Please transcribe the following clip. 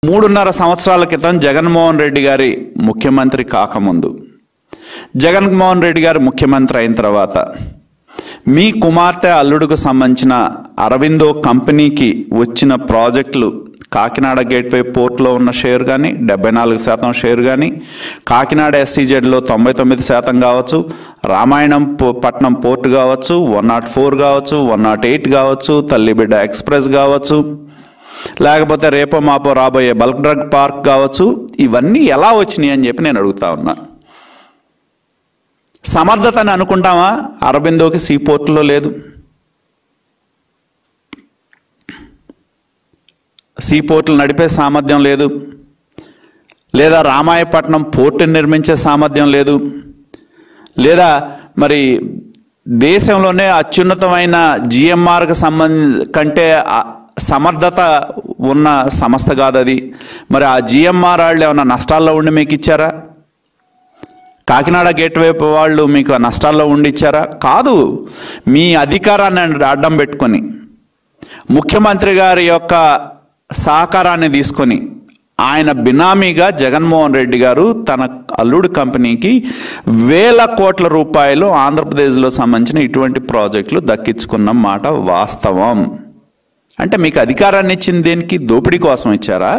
3.5 సంవత్సరాల క్రితం జగన్మోహన్ రెడ్డి గారి ముఖ్యమంత్రి కాకముందు, జగన్మోహన్ రెడ్డి గారు ముఖ్యమంత్రి అయిన తర్వాత మీ కుమార్తె అల్లుడుకు సంబంధించిన అరవిందో కంపెనీకి వచ్చిన ప్రాజెక్టులు కాకినాడ గేట్వే పోర్ట్లో ఉన్న షేర్ కానీ 74% షేర్ కానీ, కాకినాడ SEZలో 99% కావచ్చు, రామాయణం పట్నం పోర్టు కావచ్చు, 104 కావచ్చు, 108 కావచ్చు, తల్లిబిడ్డ ఎక్స్ప్రెస్ కావచ్చు, లేకపోతే రేపో మాపో రాబోయే బల్క్ డ్రగ్ పార్క్ కావచ్చు, ఇవన్నీ ఎలా వచ్చినాయి అని చెప్పి నేను అడుగుతా ఉన్నా. సమర్థత అని అనుకుంటామా? అరబిందోకి సీ పోర్టులో లేదు, సీ పోర్టులు నడిపే సామర్థ్యం లేదు, లేదా రామాయపట్నం పోర్టుని నిర్మించే సామర్థ్యం లేదు, లేదా మరి దేశంలోనే అత్యున్నతమైన GMRకి కంటే సమర్థత ఉన్న సంస్థ కాదు అది. మరి ఆ GMR వాళ్ళు ఏమైనా నష్టాల్లో ఉండి మీకు ఇచ్చారా? కాకినాడ గేట్వే వాళ్ళు మీకు నష్టాల్లో ఉండి ఇచ్చారా? కాదు. మీ అధికారాన్ని అడ్డం పెట్టుకొని ముఖ్యమంత్రి గారి యొక్క సహకారాన్ని తీసుకొని ఆయన బినామీగా జగన్మోహన్ రెడ్డి గారు తన అల్లుడు కంపెనీకి వేల కోట్ల రూపాయలు ఆంధ్రప్రదేశ్లో సంబంధించిన ఇటువంటి ప్రాజెక్టులు దక్కించుకున్న మాట వాస్తవం. అంటే మీకు అధికారాన్ని ఇచ్చింది దేనికి? దోపిడీ కోసం ఇచ్చారా?